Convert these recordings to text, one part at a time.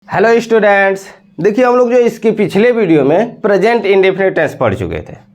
Hello students, देखिए हम लोग जो इसके पिछले वीडियो में प्रेजेंट इंडेफिनिट टेंस पढ़ चुके थे।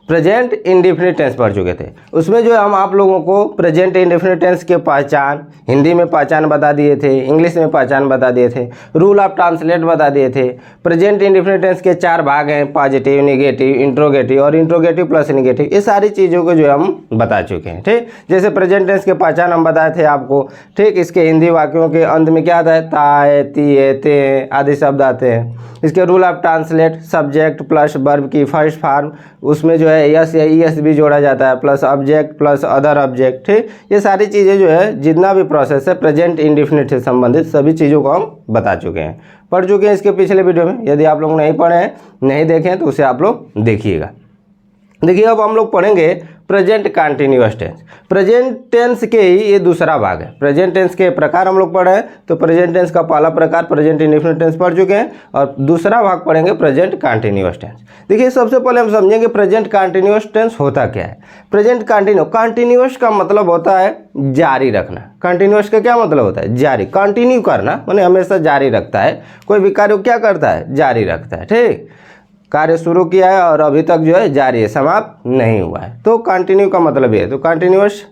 प्रेजेंट इंडेफिनिट टेंस पढ़ चुके थे। उसमें जो हम आप लोगों को प्रेजेंट इंडेफिनिट टेंस के पहचान हिंदी में पहचान बता दिए थे, इंग्लिश में पहचान बता दिए थे, रूल ऑफ ट्रांसलेट बता दिए थे। प्रेजेंट इंडेफिनिट टेंस के 4 भाग हैं, पॉजिटिव, नेगेटिव, इंट्रोगेटिव और इंट्रोगेटिव प्लस नेगेटिव। ये सारी चीज़ों को जो हम बता चुके हैं। ठीक, जैसे प्रेजेंट टेंस के पहचान हम बताए थे आपको। ठीक, इसके हिंदी वाक्यों के अंत में क्या आता है? ताए, तिए, ते आदि शब्द आते हैं। इसके rule of translate subject plus verb की फर्स्ट फॉर्म, उसमें जो है यस या ईएस भी जोड़ा जाता है, plus object plus other object. ठीक, ये सारी चीज़ें जो है जितना भी प्रोसेस है प्रेजेंट इंडेफिनिट से संबंधित सभी चीज़ों को हम बता चुके हैं, पढ़ चुके हैं इसके पिछले वीडियो में। यदि आप लोग नहीं पढ़े हैं, नहीं देखे हैं, तो उसे आप लोग देखिएगा। देखिए अब हम लोग पढ़ेंगे present continuous tense. Present tense के ही ये दूसरा भाग है। प्रेजेंट टेंस के प्रकार हम लोग पढ़े हैं, तो प्रेजेंट टेंस का पहला प्रकार प्रेजेंट इंडेफिनिट टेंस पढ़ चुके हैं, और दूसरा भाग पढ़ेंगे प्रेजेंट कंटिन्यूअस टेंस। देखिए सबसे पहले हम समझेंगे प्रेजेंट कंटिन्यूअस टेंस होता क्या है। प्रेजेंट कंटिन्यूअस का मतलब होता है जारी रखना। कंटिन्यूअस का क्या मतलब होता है? जारी, कंटिन्यू करना, माने हमेशा जारी रखता है। कोई भी कार्य क्या करता है? जारी रखता है। ठीक, कार्य शुरू किया है और अभी तक जो है जारी है, समाप्त नहीं हुआ है, तो कंटिन्यू का मतलब ये है। तो कंटिन्यूअस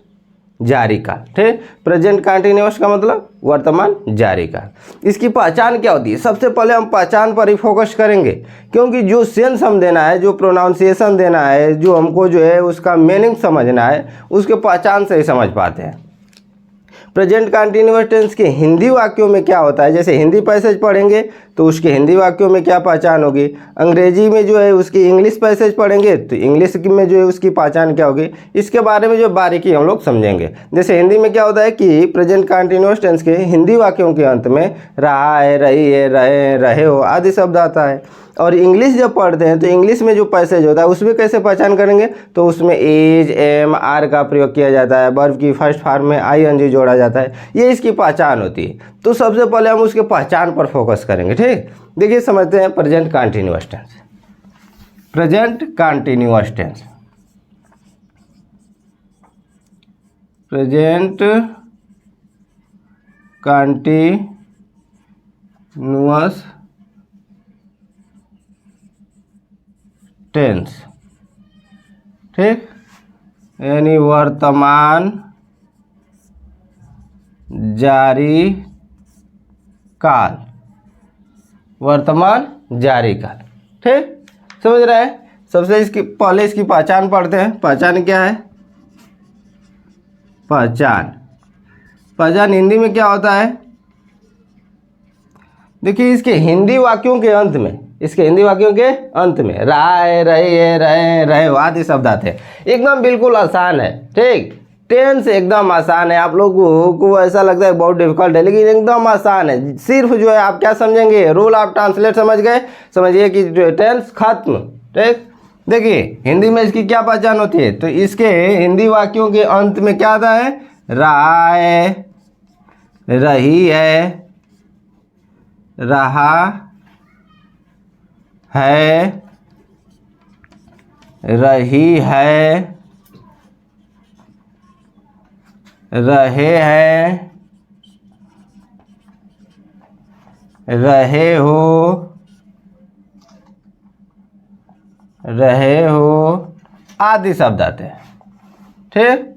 जारी काल। ठीक, प्रेजेंट कंटिन्यूअस का मतलब वर्तमान जारी काल। इसकी पहचान क्या होती है? सबसे पहले हम पहचान पर ही फोकस करेंगे, क्योंकि जो सेंस हम देना है, जो प्रोनाउंसिएशन देना है, जो हमको जो है उसका मीनिंग समझना है, उसके पहचान से ही समझ पाते हैं। प्रेजेंट कंटिन्यूअस टेंस के हिंदी वाक्यों में क्या होता है? जैसे हिंदी पैसेज पढ़ेंगे तो उसके हिंदी वाक्यों में क्या पहचान होगी, अंग्रेजी में जो है उसकी इंग्लिश पैसेज पढ़ेंगे तो इंग्लिश में जो है उसकी पहचान क्या होगी, इसके बारे में जो बारीकी हम लोग समझेंगे। जैसे हिंदी में क्या होता है कि प्रेजेंट कंटिन्यूअस टेंस के हिंदी वाक्यों के अंत में रहा है, रही है, रहे, रहे हो आदि शब्द आता है। और इंग्लिश जब पढ़ते हैं तो इंग्लिश में जो पैसेज होता है उसमें कैसे पहचान करेंगे? तो उसमें इज, एम, आर का प्रयोग किया जाता है, वर्ब की फर्स्ट फॉर्म में आईएनजी जोड़ा जाता है। ये इसकी पहचान होती है। तो सबसे पहले हम उसके पहचान पर फोकस करेंगे। ठीक, देखिए समझते हैं present continuous tense. Present continuous tense, present continuous tense. ठीक, यानी वर्तमान जारी काल, वर्तमान जारी काल। ठीक, समझ रहे हैं? सबसे इसकी पहले इसकी पहचान पढ़ते हैं। पहचान क्या है? पहचान हिंदी में क्या होता है? देखिए इसके हिंदी वाक्यों के अंत में, इसके हिंदी वाक्यों के अंत में रहा है, रही है, रहे, रहे हो आदि शब्द आते हैं। एकदम बिल्कुल आसान है। ठीक, टेंस एकदम आसान है। आप लोगों को ऐसा लगता है बहुत डिफिकल्ट है, लेकिन एकदम आसान है। सिर्फ जो है आप क्या समझेंगे? रूल ऑफ ट्रांसलेट समझ गए, समझिए कि टेंस खत्म। ठीक, देखिए हिंदी में इसकी क्या पहचान होती है? तो इसके हिंदी वाक्यों के अंत में क्या आता है? रहा है, रही है, रहा है, रही है, रहे हैं, रहे हो, रहे हो आदि शब्द आते हैं। ठीक,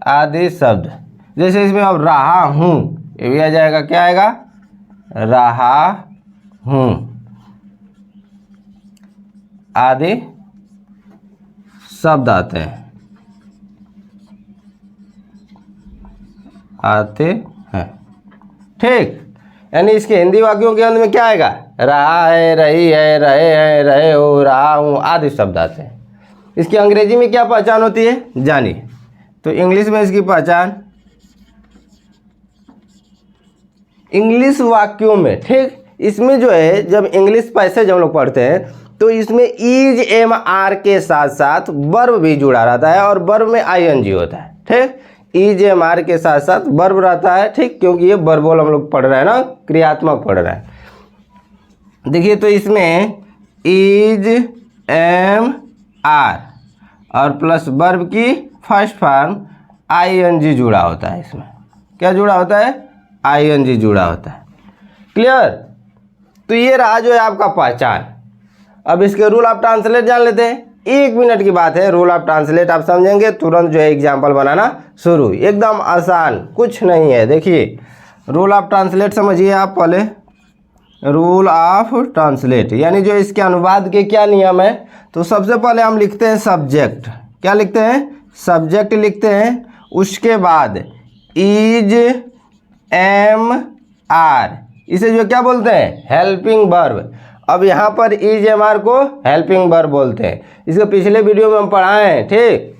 आदि शब्द। जैसे इसमें अब रहा हूँ, ये भी आ जाएगा। क्या आएगा? रहा हूँ आदि शब्द आते हैं, आते हैं। ठीक, यानी इसके हिंदी वाक्यों के अंत में क्या आएगा? रहा है, रही है, रहे हैं, रहे हो, रहा हूँ आदि शब्द आते हैं। इसकी अंग्रेजी में क्या पहचान होती है जानिए। तो इंग्लिश में इसकी पहचान, इंग्लिश वाक्यों में, ठीक, इसमें जो है जब इंग्लिश पैसेज हम लोग पढ़ते हैं तो इसमें इज, एम, आर के साथ साथ वर्ब भी जुड़ा रहता है और वर्ब में आईएनजी होता है। ठीक, इज, एम, आर के साथ साथ वर्ब रहता है। ठीक, क्योंकि ये वर्बल हम लोग पढ़ रहे हैं ना, क्रियात्मक पढ़ रहे हैं। देखिए तो इसमें इज, एम, आर और प्लस वर्ब की फर्स्ट फॉर्म आईएनजी जुड़ा होता है। इसमें क्या जुड़ा होता है? आईएनजी जुड़ा होता है। क्लियर? तो ये रहा जो है आपका पहचान। अब इसके रूल ऑफ ट्रांसलेट जान लेते हैं। 1 मिनट की बात है, रूल ऑफ ट्रांसलेट आप समझेंगे तुरंत जो है एग्जाम्पल बनाना शुरू, एकदम आसान, कुछ नहीं है। देखिए रूल ऑफ ट्रांसलेट समझिए आप पहले। रूल ऑफ ट्रांसलेट यानी जो इसके अनुवाद के क्या नियम है। तो सबसे पहले हम लिखते हैं सब्जेक्ट। क्या लिखते हैं? सब्जेक्ट लिखते हैं। उसके बाद इज, एम, आर, इसे जो क्या बोलते हैं? Helping verb. अब यहाँ पर इज, एम, आर को हेल्पिंग वर्ब बोलते हैं। इसके पिछले वीडियो में हम पढ़ाए हैं, ठीक।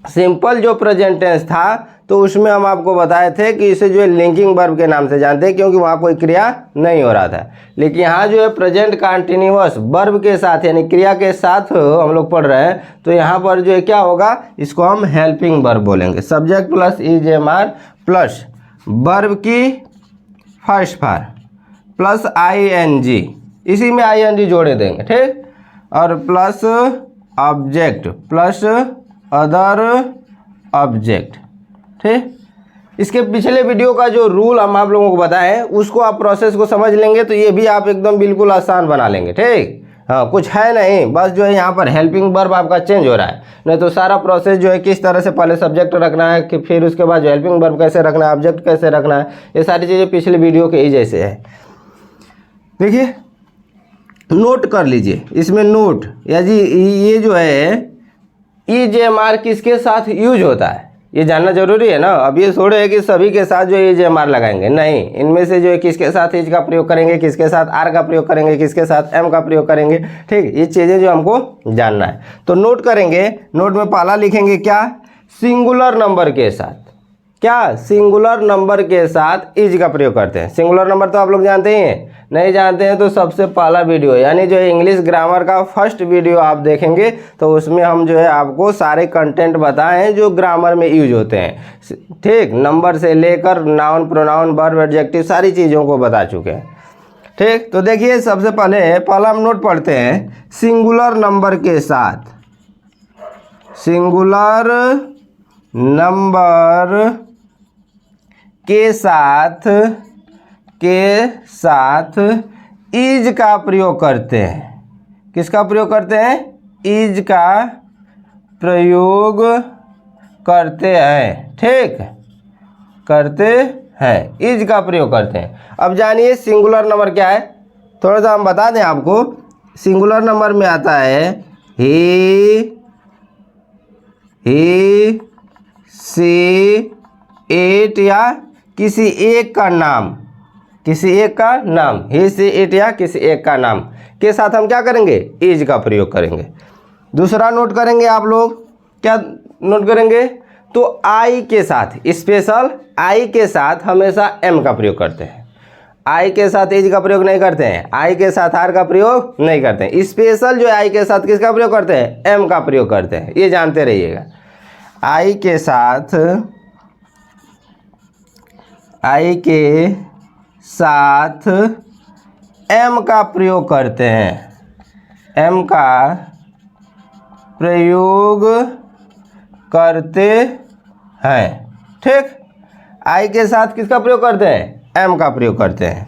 सिंपल जो प्रेजेंट टेंस था तो उसमें हम आपको बताए थे कि इसे जो है लिंकिंग वर्ब के नाम से जानते हैं, क्योंकि वहाँ कोई क्रिया नहीं हो रहा था। लेकिन यहाँ जो है प्रेजेंट कंटिन्यूअस वर्ब के साथ यानी क्रिया के साथ हम लोग पढ़ रहे हैं, तो यहाँ पर जो है क्या होगा, इसको हम हेल्पिंग वर्ब बोलेंगे। Subject plus is, am, are plus verb की फर्स्ट फॉर्म प्लस ING, इसी में ING जोड़े देंगे, ठीक। और plus object plus other object, ठीक। इसके पिछले वीडियो का जो रूल हम आप लोगों को बताए हैं उसको आप प्रोसेस को समझ लेंगे तो ये भी आप एकदम बिल्कुल आसान बना लेंगे, ठीक। हाँ, कुछ है नहीं, बस जो है यहाँ पर हेल्पिंग वर्ब आपका चेंज हो रहा है। नहीं तो सारा प्रोसेस जो है किस तरह से पहले सब्जेक्ट रखना है कि फिर उसके बाद जो हेल्पिंग वर्ब कैसे रखना है, ऑब्जेक्ट कैसे रखना है, ये सारी चीज़ें पिछले वीडियो के ही जैसे है। देखिए नोट कर लीजिए, इसमें नोट या जी ये जो है इज, एम, आर किसके साथ यूज होता है ये जानना जरूरी है ना। अब ये थोड़े है कि सभी के साथ जो इज, एम, आर लगाएंगे, नहीं, इनमें से जो है किसके साथ इज का प्रयोग करेंगे, किसके साथ आर का प्रयोग करेंगे, किसके साथ एम का प्रयोग करेंगे, ठीक। ये चीज़ें जो हमको जानना है तो नोट करेंगे। नोट में पहला लिखेंगे क्या? सिंगुलर नंबर के साथ। क्या? सिंगुलर नंबर के साथ इज का प्रयोग करते हैं। सिंगुलर नंबर तो आप लोग जानते ही हैं, नहीं जानते हैं तो सबसे पहला वीडियो यानी जो है इंग्लिश ग्रामर का फर्स्ट वीडियो आप देखेंगे तो उसमें हम जो है आपको सारे कंटेंट बताए हैं जो ग्रामर में यूज होते हैं, ठीक। नंबर से लेकर नाउन, प्रोनाउन, वर्ब, एडजेक्टिव सारी चीज़ों को बता चुके हैं, ठीक। तो देखिए सबसे पहला हम नोट पढ़ते हैं। सिंगुलर नंबर के साथ, सिंगुलर नंबर के साथ इज का प्रयोग करते हैं। किसका प्रयोग करते हैं? इज का प्रयोग करते हैं, ठीक, करते हैं, इज का प्रयोग करते हैं। अब जानिए सिंगुलर नंबर क्या है, थोड़ा सा हम बता दें आपको। सिंगुलर नंबर में आता है ही, सी, इट या किसी एक का नाम, किसी एक का नाम, ही, सी, इट या किसी एक का नाम के साथ हम क्या करेंगे? इज का प्रयोग करेंगे। दूसरा नोट करेंगे आप लोग, क्या नोट करेंगे? तो आई के साथ, स्पेशल आई के साथ हमेशा एम का प्रयोग करते हैं। आई के साथ इज का प्रयोग नहीं करते हैं, आई के साथ आर का प्रयोग नहीं करते हैं। स्पेशल जो आई के साथ किसका प्रयोग करते हैं? एम का प्रयोग करते हैं, ये जानते रहिएगा। आई के साथ एम का प्रयोग करते हैं, एम का प्रयोग करते हैं, ठीक। आई के साथ किसका प्रयोग करते हैं? एम का प्रयोग करते हैं।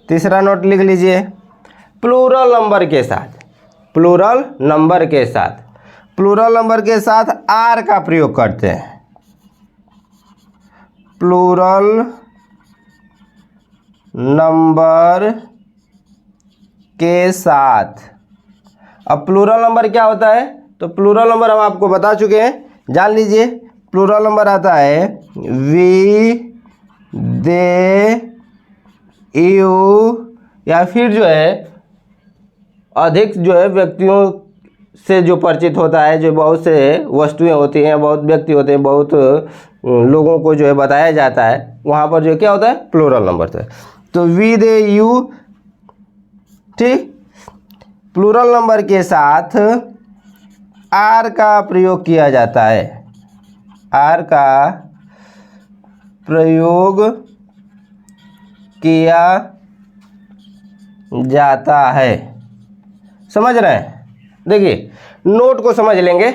तीसरा नोट लिख लीजिए। प्लूरल नंबर के साथ, प्लूरल नंबर के साथ, प्लूरल नंबर के साथ आर का प्रयोग करते हैं। प्लूरल नंबर के साथ, अब प्लूरल नंबर क्या होता है? तो प्लूरल नंबर हम आपको बता चुके हैं, जान लीजिए। प्लूरल नंबर आता है वी, दे, यू, या फिर जो है अधिक जो है व्यक्तियों से जो परिचित होता है, जो बहुत से वस्तुएं होती हैं, बहुत व्यक्ति होते हैं, बहुत लोगों को जो है बताया जाता है, वहाँ पर जो क्या होता है? प्लूरल नंबर से। तो वी, दे, यू, ठीक। प्लूरल नंबर के साथ आर का प्रयोग किया जाता है, आर का प्रयोग किया जाता है, समझ रहे हैं? देखिए नोट को समझ लेंगे,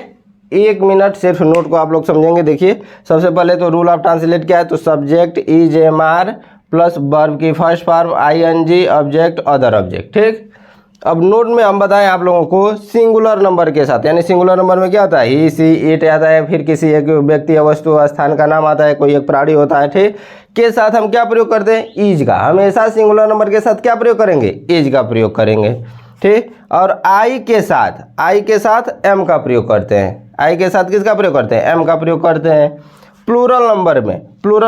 1 मिनट सिर्फ नोट को आप लोग समझेंगे। देखिए सबसे पहले तो रूल ऑफ ट्रांसलेट क्या है? तो subject is, am, are plus verb की first form ING object other object. ठीक, अब नोट में हम बताएं आप लोगों को सिंगुलर नंबर के साथ, यानी सिंगुलर नंबर में क्या होता है, ही सी इट आता है, फिर किसी एक व्यक्ति या वस्तु स्थान का नाम आता है, कोई एक प्राणी होता है। ठीक, के साथ हम क्या प्रयोग करते हैं, इज का। हमेशा सिंगुलर नंबर के साथ क्या प्रयोग करेंगे, इज का प्रयोग करेंगे। ठीक, और आई के साथ एम का प्रयोग करते हैं। आई के साथ किसका प्रयोग करते हैं, एम का प्रयोग करते हैं। प्लूरल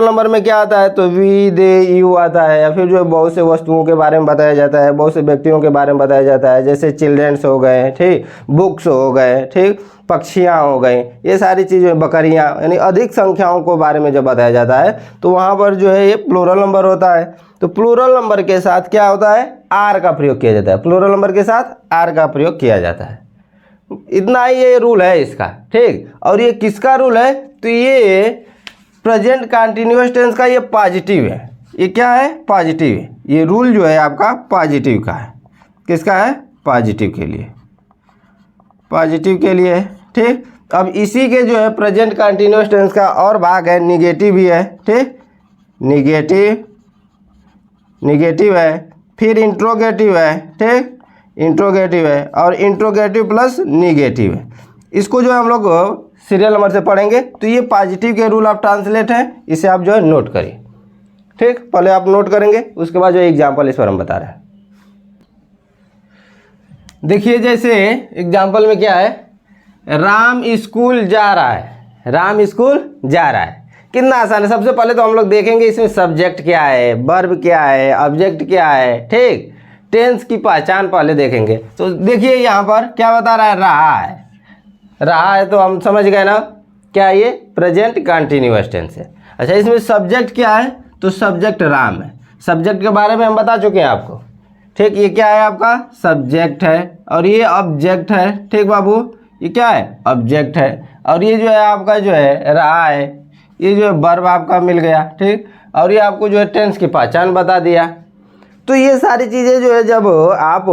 नंबर में क्या आता है, तो वी दे यू आता है, या फिर जो बहुत से वस्तुओं के बारे में बताया जाता है, बहुत से व्यक्तियों के बारे में बताया जाता है, जैसे चिल्ड्रेंस हो गए, ठीक, बुक्स हो गए, ठीक, पक्षियाँ हो गई, ये सारी चीज़ें, बकरियाँ, यानी अधिक संख्याओं को बारे में जब बताया जाता है तो वहाँ पर जो है ये प्लूरल नंबर होता है। तो प्लूरल नंबर के साथ क्या होता है, आर का प्रयोग किया जाता है। प्लूरल नंबर के साथ आर का प्रयोग किया जाता है। इतना ही ये रूल है इसका। ठीक, और ये किसका रूल है, तो ये प्रेजेंट कंटिन्यूअस टेंस का ये पॉजिटिव है। ये क्या है, पॉजिटिव है। ये रूल जो है आपका पॉजिटिव का है। किसका है, पॉजिटिव के लिए, पॉजिटिव के लिए। ठीक, अब इसी के जो है प्रेजेंट कंटिन्यूअस टेंस का और भाग है, निगेटिव भी है। ठीक, निगेटिव है, फिर इंट्रोगेटिव है। ठीक, इंट्रोगेटिव है, और इंट्रोगेटिव प्लस निगेटिव है। इसको जो है हम लोग सीरियल नंबर से पढ़ेंगे। तो ये पॉजिटिव के रूल आप ट्रांसलेट हैं, इसे आप जो है नोट करिए। ठीक, पहले आप नोट करेंगे, उसके बाद जो एग्जाम्पल इस पर हम बता रहे हैं। देखिए, जैसे एग्जाम्पल में क्या है, राम स्कूल जा रहा है। राम स्कूल जा रहा है, कितना आसान है। सबसे पहले तो हम लोग देखेंगे इसमें सब्जेक्ट क्या है, वर्ब क्या है, ऑब्जेक्ट क्या है। ठीक, टेंस की पहचान पहले देखेंगे। तो देखिए यहाँ पर क्या बता रहा है, रहा है, तो हम समझ गए ना क्या ये प्रेजेंट कंटिन्यूअस टेंस है। अच्छा, इसमें सब्जेक्ट क्या है, तो सब्जेक्ट राम है। सब्जेक्ट के बारे में हम बता चुके हैं आपको। ठीक, ये क्या है आपका सब्जेक्ट है, और ये ऑब्जेक्ट है। ठीक बाबू, ये क्या है, ऑब्जेक्ट है, और ये जो है आपका जो है रहा है, ये जो है वर्ब आपका मिल गया। ठीक, और ये आपको जो है टेंस की पहचान बता दिया। तो ये सारी चीज़ें जो है जब आप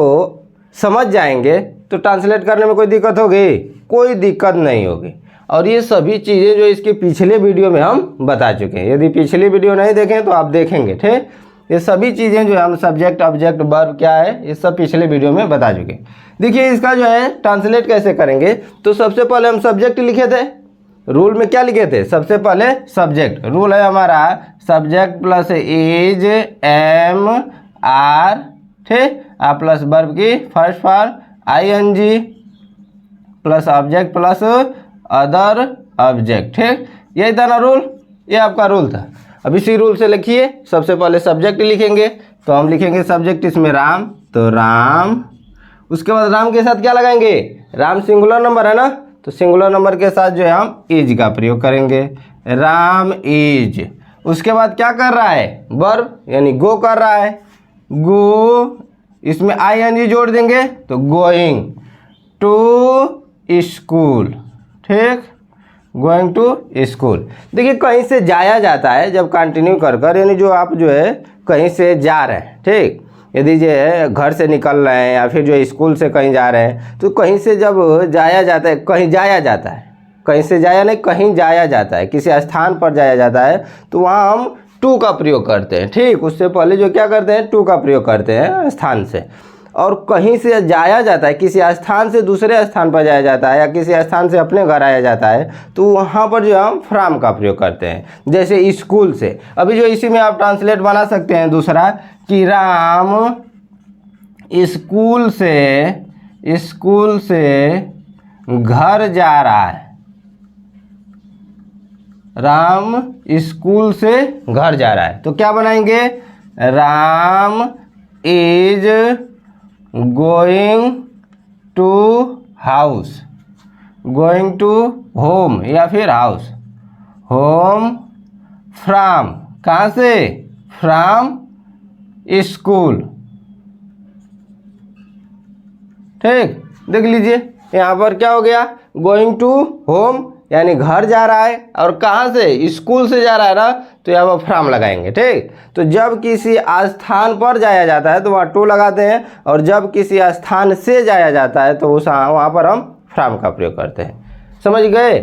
समझ जाएंगे तो ट्रांसलेट करने में कोई दिक्कत होगी, कोई दिक्कत नहीं होगी। और ये सभी चीज़ें जो इसके पिछले वीडियो में हम बता चुके हैं। यदि पिछली वीडियो नहीं देखें तो आप देखेंगे। ठीक, ये सभी चीज़ें जो है हम सब्जेक्ट, ऑब्जेक्ट, वर्ब क्या है, ये सब पिछले वीडियो में बता चुके हैं। देखिए इसका जो है ट्रांसलेट कैसे करेंगे, तो सबसे पहले हम सब्जेक्ट लिखे थे। रूल में क्या लिखे थे, सबसे पहले सब्जेक्ट। रूल है हमारा subject plus is am are, ठीक, प्लस वर्ब की first form ING plus object plus other object. ठीक, यही था ना रूल, ये आपका रूल था। अब इसी रूल से लिखिए, सबसे पहले सब्जेक्ट लिखेंगे, तो हम लिखेंगे सब्जेक्ट इसमें राम, तो राम। उसके बाद राम के साथ क्या लगाएंगे, राम सिंगुलर नंबर है ना, तो सिंगुलर नंबर के साथ जो है हम इज का प्रयोग करेंगे, राम इज। उसके बाद क्या कर रहा है, वर्ब, यानी गो कर रहा है, गो, इसमें आईएनजी जोड़ देंगे तो गोइंग टू स्कूल। ठीक, गोइंग टू स्कूल। देखिए कहीं से जाया जाता है जब कंटिन्यू कर, यानी जो आप जो है कहीं से जा रहे हैं। ठीक, यदि जो है घर से निकल रहे हैं या फिर जो स्कूल से कहीं जा रहे हैं, तो कहीं से जब जाया जाता है, कहीं जाया जाता है, कहीं से जाया नहीं, कहीं जाया जाता है, किसी स्थान पर जाया जाता है, तो वहाँ हम टू का प्रयोग करते हैं। ठीक, उससे पहले जो क्या करते हैं, टू का प्रयोग करते हैं स्थान से। और कहीं से जाया जाता है, किसी स्थान से दूसरे स्थान पर जाया जाता है, या किसी स्थान से अपने घर आया जाता है, तो वहाँ पर जो हम फ्रॉम का प्रयोग करते हैं। जैसे स्कूल से, अभी जो इसी में आप ट्रांसलेट बना सकते हैं दूसरा, कि राम स्कूल से घर जा रहा है। राम स्कूल से घर जा रहा है, तो क्या बनाएंगे, Ram is going to house, going to home या फिर हाउस, होम फ्रॉम, कहाँ से, फ्रॉम स्कूल। ठीक, देख लीजिए यहाँ पर क्या हो गया, गोइंग टू होम यानी घर जा रहा है, और कहाँ से, स्कूल से जा रहा है ना, तो यहाँ पर फ्रॉम लगाएंगे। ठीक, तो जब किसी स्थान पर जाया जाता है तो वहाँ टू लगाते हैं, और जब किसी स्थान से जाया जाता है तो उस वहाँ पर हम फ्रॉम का प्रयोग करते हैं। समझ गए।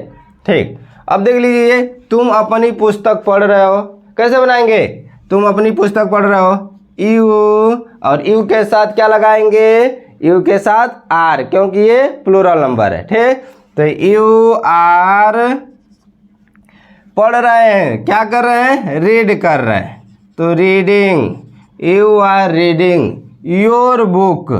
ठीक, अब देख लीजिए, तुम अपनी पुस्तक पढ़ रहे हो, कैसे बनाएंगे, तुम अपनी पुस्तक पढ़ रहे हो, यू, और यू के साथ क्या लगाएंगे, यू के साथ आर, क्योंकि ये प्लूरल नंबर है। ठीक, तो यू आर पढ़ रहे हैं, क्या कर रहे हैं, रीड कर रहे हैं, तो reading, you are reading your book.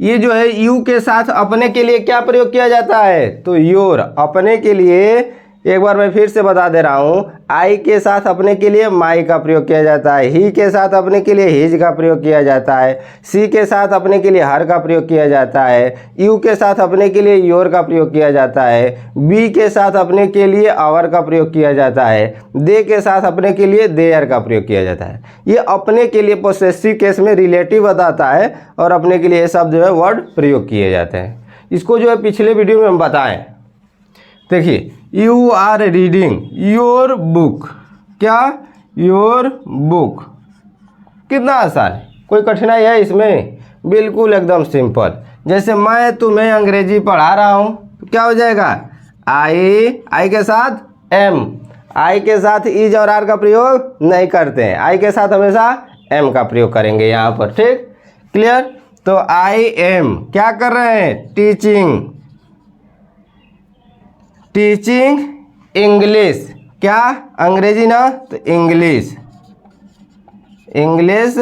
ये जो है यू के साथ अपने के लिए क्या प्रयोग किया जाता है, तो योर। अपने के लिए एक बार मैं फिर से बता दे रहा हूँ, आई के साथ अपने के लिए माई का प्रयोग किया जाता है, ही के साथ अपने के लिए हिज का प्रयोग किया जाता है, सी के साथ अपने के लिए हर का प्रयोग किया जाता है, यू के साथ अपने के लिए योर का प्रयोग किया जाता है, बी के साथ अपने के लिए आवर का प्रयोग किया जाता है, दे के साथ अपने के लिए देयर का प्रयोग किया जाता है। ये अपने के लिए पोसेसिव केस में रिलेटिव बताता है और अपने के लिए ये सब जो है वर्ड प्रयोग किए जाते हैं। इसको जो है पिछले वीडियो में हम बताएं। देखिए, you are reading your book, क्या, योर बुक। कितना आसान है, कोई कठिनाई है इसमें, बिल्कुल एकदम सिंपल। जैसे मैं तुम्हें अंग्रेजी पढ़ा रहा हूँ, तो क्या हो जाएगा, आई के साथ एम, आई के साथ इज और आर का प्रयोग नहीं करते हैं, आई के साथ हमेशा एम का प्रयोग करेंगे यहाँ पर। ठीक, क्लियर। तो आई एम क्या कर रहे हैं, टीचिंग, टीचिंग इंग्लिश, क्या, अंग्रेजी ना, तो इंग्लिश, इंग्लिश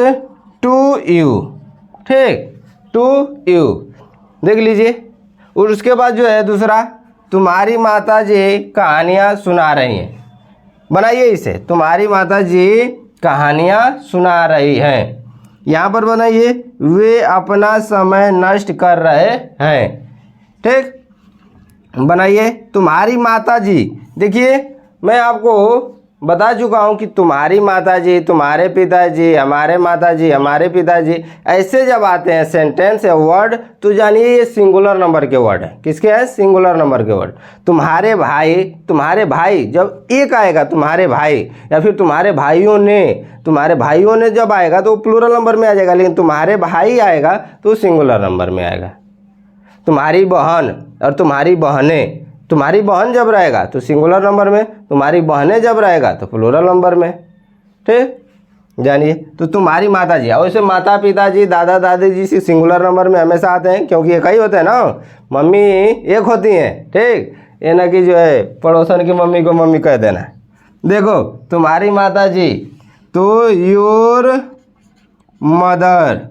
टू यू। ठीक, टू यू देख लीजिए। और उसके बाद जो है दूसरा, तुम्हारी माता जी कहानियाँ सुना रही हैं, बनाइए इसे, तुम्हारी माता जी कहानियाँ सुना रही हैं। यहाँ पर बनाइए, वे अपना समय नष्ट कर रहे हैं। ठीक, बनाइए, तुम्हारी माताजी। देखिए, मैं आपको बता चुका हूँ कि तुम्हारी माताजी, तुम्हारे पिताजी, हमारे माताजी, हमारे पिताजी, ऐसे जब आते हैं सेंटेंस या वर्ड, तो जानिए ये सिंगुलर नंबर के वर्ड है। किसके हैं, सिंगुलर नंबर के वर्ड। तुम्हारे भाई जब एक आएगा, तुम्हारे भाई, या फिर तुम्हारे भाइयों ने जब आएगा तो प्लूरल नंबर में आ जाएगा, लेकिन तुम्हारे भाई आएगा तो सिंगुलर नंबर में आएगा। तुम्हारी बहन और तुम्हारी बहनें, तुम्हारी बहन जब रहेगा तो सिंगुलर नंबर में, तुम्हारी बहनें जब रहेगा तो प्लूरल नंबर में। ठीक, जानिए। तो तुम्हारी माता जी, और इसे माता पिताजी, दादा दादी जी से सिंगुलर नंबर में हमेशा आते हैं, क्योंकि एक ही होते हैं ना, मम्मी एक होती हैं। ठीक, ये ना कि जो है पड़ोसन की मम्मी को मम्मी कह देना। देखो, तुम्हारी माता जी, तो योर मदर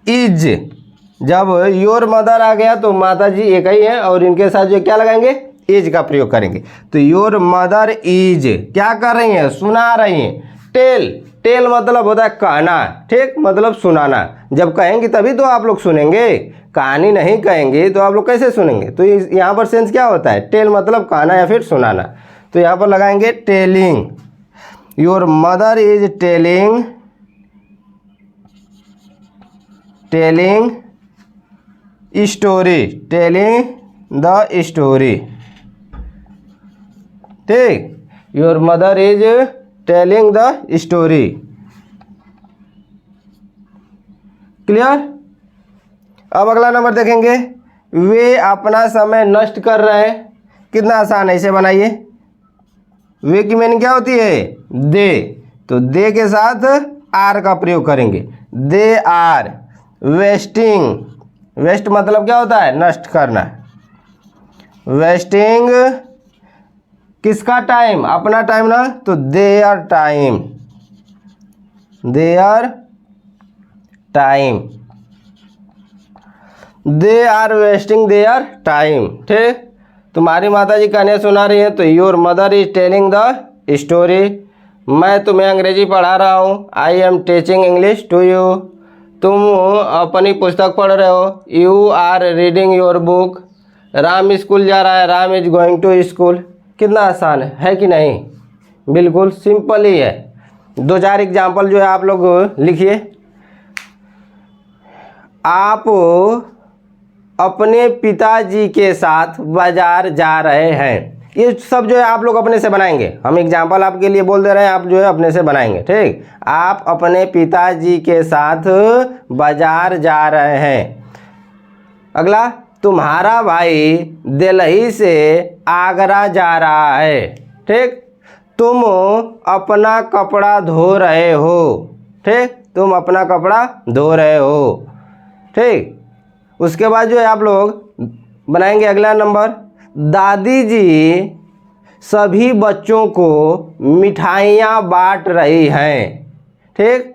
इज, जब योर मदर आ गया तो माता जी एक ही है, और इनके साथ जो क्या लगाएंगे, इज का प्रयोग करेंगे। तो योर मदर इज क्या कर रही हैं, सुना रही हैं। टेल मतलब होता है कहना। ठीक, मतलब सुनाना। जब कहेंगे तभी तो आप लोग सुनेंगे, कहानी नहीं कहेंगे तो आप लोग कैसे सुनेंगे। तो यहाँ पर सेंस क्या होता है, टेल मतलब कहना या फिर सुनाना। तो यहाँ पर लगाएंगे telling, your mother is telling story, telling the story. ठीक, your mother is telling the story. Clear. अब अगला नंबर देखेंगे, वे अपना समय नष्ट कर रहे हैं। कितना आसान है, इसे बनाइए। वे की मीनिंग क्या होती है, दे, तो दे के साथ आर का प्रयोग करेंगे। दे आर वेस्टिंग, वेस्ट मतलब क्या होता है, नष्ट करना। वेस्टिंग किसका टाइम, अपना टाइम ना, तो their time, they are wasting their time. ठीक, तुम्हारी माता जी कहानियाँ सुना रही हैं, तो your mother is telling the story. मैं तुम्हें अंग्रेजी पढ़ा रहा हूँ, I am teaching English to you. तुम अपनी पुस्तक पढ़ रहे हो, you are reading your book. Ram school जा रहा है, Ram is going to school. कितना आसान है कि नहीं, बिल्कुल सिंपल ही है। 2-4 एग्जाम्पल जो है आप लोग लिखिए। आप अपने पिताजी के साथ बाजार जा रहे हैं। ये सब जो है आप लोग अपने से बनाएंगे। हम एग्जाम्पल आपके लिए बोल दे रहे हैं, आप जो है अपने से बनाएंगे। ठीक, आप अपने पिताजी के साथ बाजार जा रहे हैं। अगला, तुम्हारा भाई दिल्ली से आगरा जा रहा है। ठीक, तुम अपना कपड़ा धो रहे हो। ठीक, तुम अपना कपड़ा धो रहे हो। ठीक, उसके बाद जो है आप लोग बनाएंगे अगला नंबर, दादी जी सभी बच्चों को मिठाइयाँ बांट रही हैं। ठीक,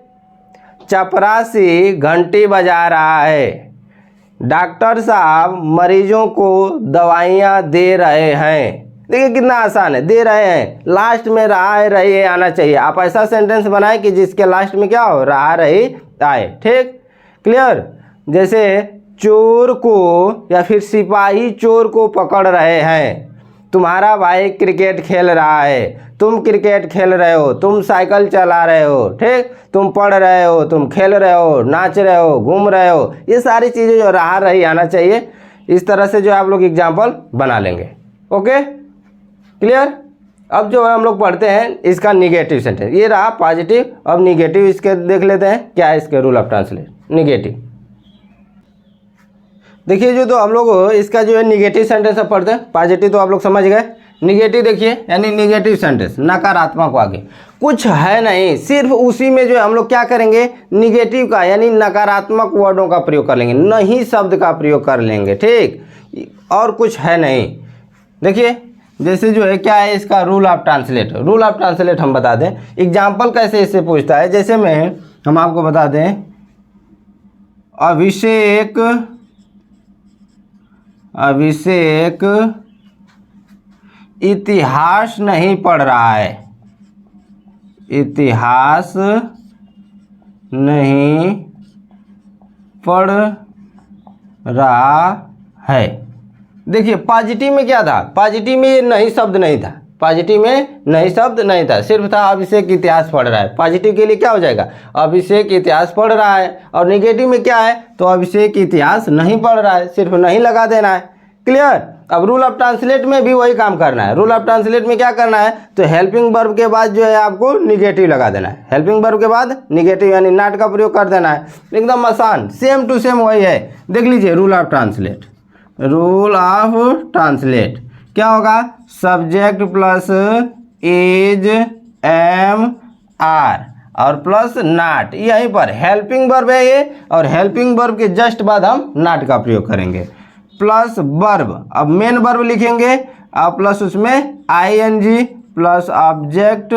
चपरासी घंटी बजा रहा है। डॉक्टर साहब मरीजों को दवाइयाँ दे रहे हैं। देखिए कितना आसान है, दे रहे हैं, लास्ट में रहा है रही है आना चाहिए। आप ऐसा सेंटेंस बनाए कि जिसके लास्ट में क्या हो, रहा रही आए। ठीक, क्लियर। जैसे चोर को या फिर सिपाही चोर को पकड़ रहे हैं। तुम्हारा भाई क्रिकेट खेल रहा है, तुम क्रिकेट खेल रहे हो, तुम साइकिल चला रहे हो। ठीक, तुम पढ़ रहे हो, तुम खेल रहे हो, नाच रहे हो, घूम रहे हो। ये सारी चीज़ें जो रहा रही आना चाहिए। इस तरह से जो आप लोग एग्जाम्पल बना लेंगे। Okay, clear. अब जो है हम लोग पढ़ते हैं इसका निगेटिव सेंटेंस। ये रहा पॉजिटिव, अब निगेटिव इसके देख लेते हैं क्या है इसके रूल ऑफ ट्रांसलेट। निगेटिव देखिए, जो तो हम लोग इसका जो है निगेटिव सेंटेंस अब पढ़ते हैं। पॉजिटिव तो आप लोग समझ गए, निगेटिव देखिए यानी निगेटिव सेंटेंस नकारात्मक वाक्य, कुछ है नहीं, सिर्फ उसी में जो है हम लोग क्या करेंगे, निगेटिव का यानी नकारात्मक वर्डों का प्रयोग कर लेंगे, नहीं शब्द का प्रयोग कर लेंगे। ठीक, और कुछ है नहीं। देखिए जैसे जो है क्या है इसका rule of translate. Rule of translate हम बता दें, एग्जाम्पल कैसे इससे पूछता है। जैसे में हम आपको बता दें, अभिषेक इतिहास नहीं पढ़ रहा है। इतिहास नहीं पढ़ रहा है। देखिए पॉजिटिव में क्या था, पॉजिटिव में ये नहीं शब्द नहीं था, पॉजिटिव में नहीं शब्द नहीं था, सिर्फ था अभिषेक इतिहास पढ़ रहा है। पॉजिटिव के लिए क्या हो जाएगा, अभिषेक इतिहास पढ़ रहा है। और नेगेटिव में क्या है, तो अभिषेक इतिहास नहीं पढ़ रहा है, सिर्फ नहीं लगा देना है। क्लियर। अब रूल ऑफ ट्रांसलेट में भी वही काम करना है। रूल ऑफ ट्रांसलेट में क्या करना है, तो हेल्पिंग वर्ब के बाद जो है आपको निगेटिव लगा देना है। हेल्पिंग वर्ब के बाद निगेटिव यानी नॉट का प्रयोग कर देना है। एकदम आसान, सेम टू सेम वही है। देख लीजिए rule of translate. Rule of translate क्या होगा, subject plus is am are और प्लस नाट, यहीं पर हेल्पिंग वर्ब है ये, और हेल्पिंग वर्ब के जस्ट बाद हम नाट का प्रयोग करेंगे। प्लस वर्ब, अब मेन वर्ब लिखेंगे और प्लस उसमें ING plus object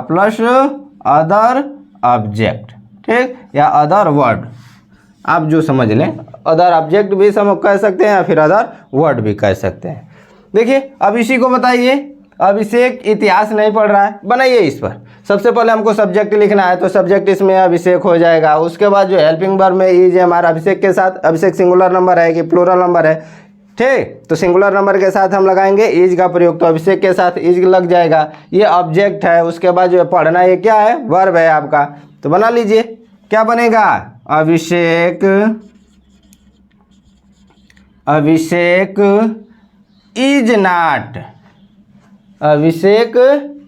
plus other object. ठीक, या अदर वर्ड, आप जो समझ लें, अदर ऑब्जेक्ट भी हम कह सकते हैं या फिर अदर वर्ड भी कह सकते हैं। देखिए अब इसी को बताइए, अभिषेक इतिहास नहीं पढ़ रहा है, बनाइए इस पर। सबसे पहले हमको सब्जेक्ट लिखना है, तो सब्जेक्ट इसमें अभिषेक हो जाएगा। उसके बाद जो हेल्पिंग वर्ब में इज हमारा अभिषेक के साथ, अभिषेक सिंगुलर नंबर है कि प्लूरल नंबर है, ठीक, तो सिंगुलर नंबर के साथ हम लगाएंगे इज का प्रयोग, तो अभिषेक के साथ इज लग जाएगा। ये ऑब्जेक्ट है, उसके बाद जो है पढ़ना, ये क्या है, वर्ब है आपका, तो बना लीजिए क्या बनेगा, Abhishek is not, Abhishek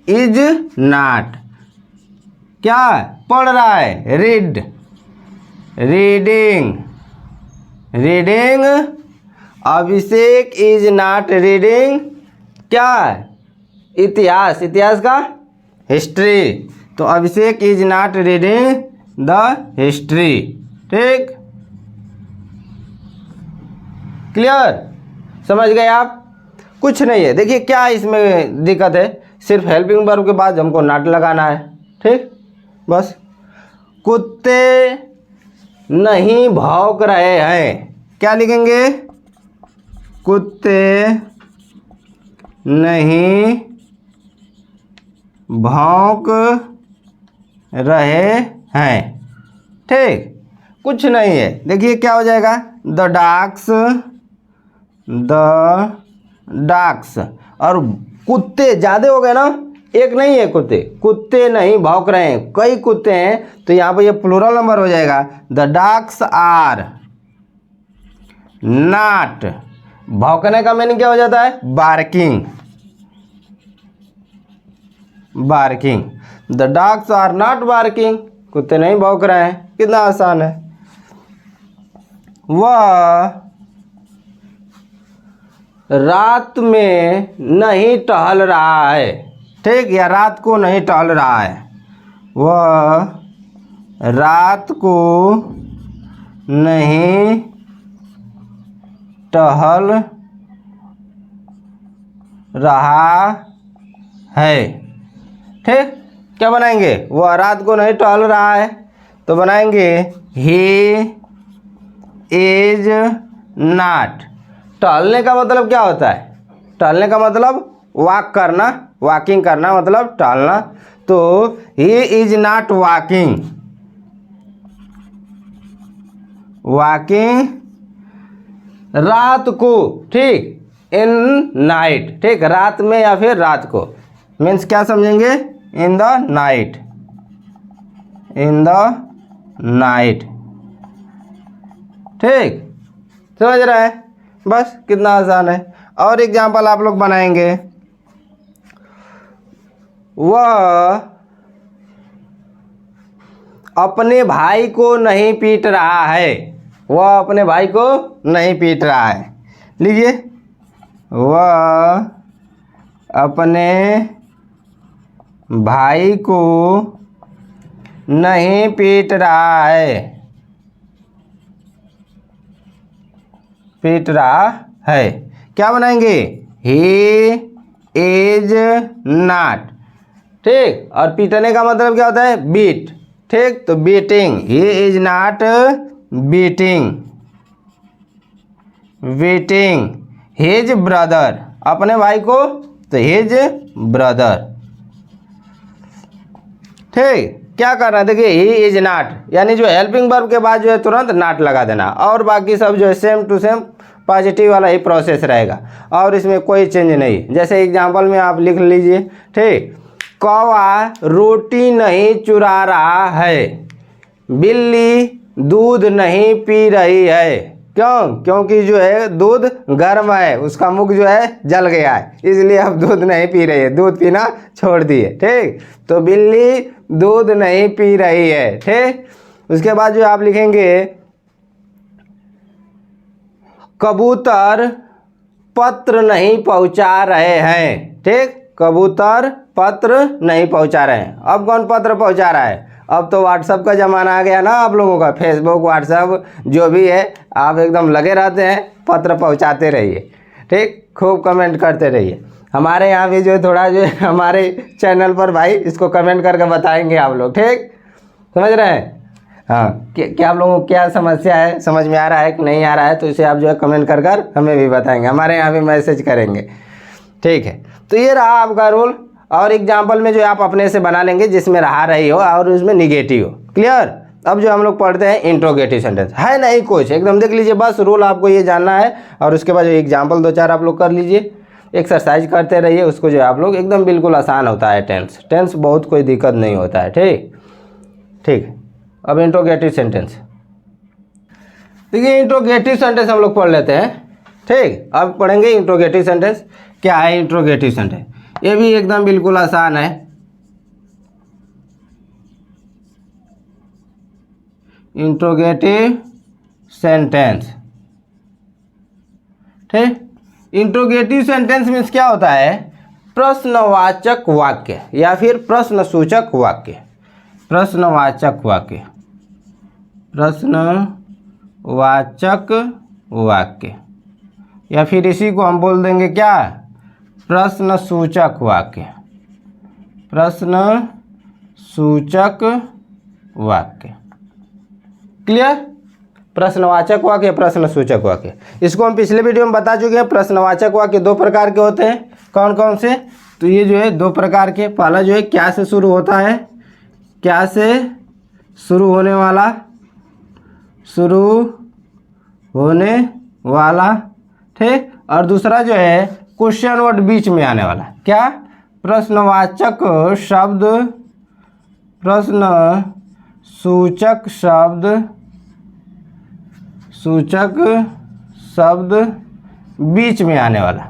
is not क्या पढ़ रहा है, reading, Abhishek is not reading क्या, इतिहास का हिस्ट्री, तो Abhishek is not reading the history. ठीक, क्लियर, समझ गए आप। कुछ नहीं है। देखिए क्या इसमें दिक्कत है, सिर्फ हेल्पिंग वर्ब के बाद हमको नॉट लगाना है। ठीक, बस। कुत्ते नहीं भौंक रहे हैं, क्या लिखेंगे, कुत्ते नहीं भौंक रहे हैं। ठीक, कुछ नहीं है। देखिए क्या हो जाएगा, द डॉग्स, और कुत्ते ज़्यादा हो गए ना, एक नहीं है, कुत्ते नहीं भौंक रहे हैं, कई कुत्ते हैं, तो यहाँ पर ये प्लूरल नंबर हो जाएगा। द डॉग्स आर नॉट, भौंकने का मीनिंग क्या हो जाता है, barking. The dogs are not barking, कुत्ते नहीं भौंक रहे हैं। कितना आसान है। वह रात में नहीं टहल रहा है, ठीक, या रात को नहीं टहल रहा है, वह रात को नहीं टहल रहा है। ठीक, क्या बनाएंगे, वह रात को नहीं टहल रहा है, तो बनाएंगे ही इज नॉट। टहलने का मतलब क्या होता है, टहलने का मतलब वॉक करना, वॉकिंग करना मतलब टहलना, तो he is not walking, walking रात को, ठीक, इन नाइट, ठीक, रात में या फिर रात को, मीन्स क्या समझेंगे, in the night, in the night. ठीक, समझ रहा है, बस कितना आसान है। और एग्जाम्पल आप लोग बनाएंगे, वह अपने भाई को नहीं पीट रहा है, वह अपने भाई को नहीं पीट रहा है। लीजिए, वह अपने भाई को नहीं पीट रहा है, पीट रहा है। क्या बनाएंगे, ही इज नॉट, ठीक, और पीटने का मतलब क्या होता है, बीट, ठीक, तो beating, he is not beating, beating his brother, अपने भाई को, तो हिज ब्रदर। ठीक, क्या करना है, देखिए ही इज नॉट, यानी जो हेल्पिंग वर्ब के बाद जो है तुरंत नॉट लगा देना, और बाकी सब जो है सेम टू सेम पॉजिटिव वाला ही प्रोसेस रहेगा, और इसमें कोई चेंज नहीं। जैसे एग्जांपल में आप लिख लीजिए, ठीक, कौवा रोटी नहीं चुरा रहा है, बिल्ली दूध नहीं पी रही है। क्यों, क्योंकि जो है दूध गर्म है, उसका मुख जो है जल गया है, इसलिए अब दूध नहीं पी रही है, दूध पीना छोड़ दिए। ठीक, तो बिल्ली दूध नहीं पी रही है। ठीक, उसके बाद जो आप लिखेंगे, कबूतर पत्र नहीं पहुंचा रहे हैं। ठीक, कबूतर पत्र नहीं पहुंचा रहे हैं। अब कौन पत्र पहुंचा रहा है, अब तो व्हाट्सएप का ज़माना आ गया ना आप लोगों का, फेसबुक, व्हाट्सएप जो भी है, आप एकदम लगे रहते हैं, पत्र पहुंचाते रहिए। ठीक, खूब कमेंट करते रहिए। हमारे यहाँ भी जो है थोड़ा जो है हमारे चैनल पर भाई इसको कमेंट करके बताएंगे आप लोग। ठीक, समझ रहे हैं, हाँ, क्या आप लोगों को क्या समस्या है, समझ में आ रहा है कि नहीं आ रहा है, तो इसे आप जो है कमेंट कर कर हमें भी बताएंगे, हमारे यहाँ भी मैसेज करेंगे। ठीक है, तो ये रहा आपका रूल, और एग्जाम्पल में जो आप अपने से बना लेंगे जिसमें रहा रही हो और उसमें निगेटिव हो। क्लियर। अब जो हम लोग पढ़ते हैं इंट्रोगेटिव सेंटेंस, है नहीं कुछ, एकदम देख लीजिए, बस रूल आपको ये जानना है, और उसके बाद जो एग्जाम्पल 2-4 आप लोग कर लीजिए, एक्सरसाइज करते रहिए उसको, जो आप लोग एकदम बिल्कुल आसान होता है। टेंस बहुत कोई दिक्कत नहीं होता है। ठीक, ठीक। अब इंट्रोगेटिव सेंटेंस, देखिए इंट्रोगेटिव सेंटेंस हम लोग पढ़ लेते हैं। ठीक, अब पढ़ेंगे इंट्रोगेटिव सेंटेंस। क्या है इंट्रोगेटिव सेंटेंस, ये भी एकदम बिल्कुल आसान है। इंट्रोगेटिव सेंटेंस, ठीक, इंट्रोगेटिव सेंटेंस मीन्स क्या होता है, प्रश्नवाचक वाक्य या फिर प्रश्नसूचक वाक्य। प्रश्नवाचक वाक्य, प्रश्नवाचक वाक्य, या फिर इसी को हम बोल देंगे क्या, प्रश्नसूचक वाक्य। प्रश्नसूचक वाक्य। क्लियर। प्रश्नवाचक वाक्य, प्रश्नसूचक वाक्य, इसको हम पिछले वीडियो में बता चुके हैं। प्रश्नवाचक वाक्य 2 प्रकार के होते हैं। कौन कौन से, तो ये जो है 2 प्रकार के, पहला जो है क्या से शुरू होता है, क्या से शुरू होने वाला, शुरू होने वाला, ठीक, और दूसरा जो है क्वेश्चन वर्ड बीच में आने वाला। क्या, प्रश्नवाचक शब्द, प्रश्नसूचक शब्द, सूचक शब्द बीच में आने वाला,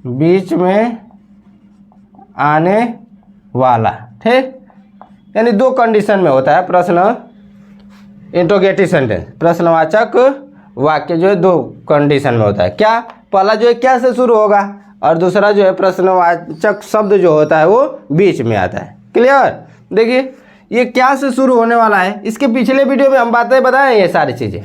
बीच में आने वाला। ठीक, यानी 2 कंडीशन में होता है प्रश्न, इंट्रोगेटिव सेंटेंस, प्रश्नवाचक वाक्य जो है 2 कंडीशन में होता है। क्या, पहला जो है क्या से शुरू होगा, और दूसरा जो है प्रश्नवाचक शब्द जो होता है वो बीच में आता है। क्लियर। देखिए ये क्या से शुरू होने वाला है, इसके पिछले वीडियो में हम बातें बताएं ये सारी चीज़ें,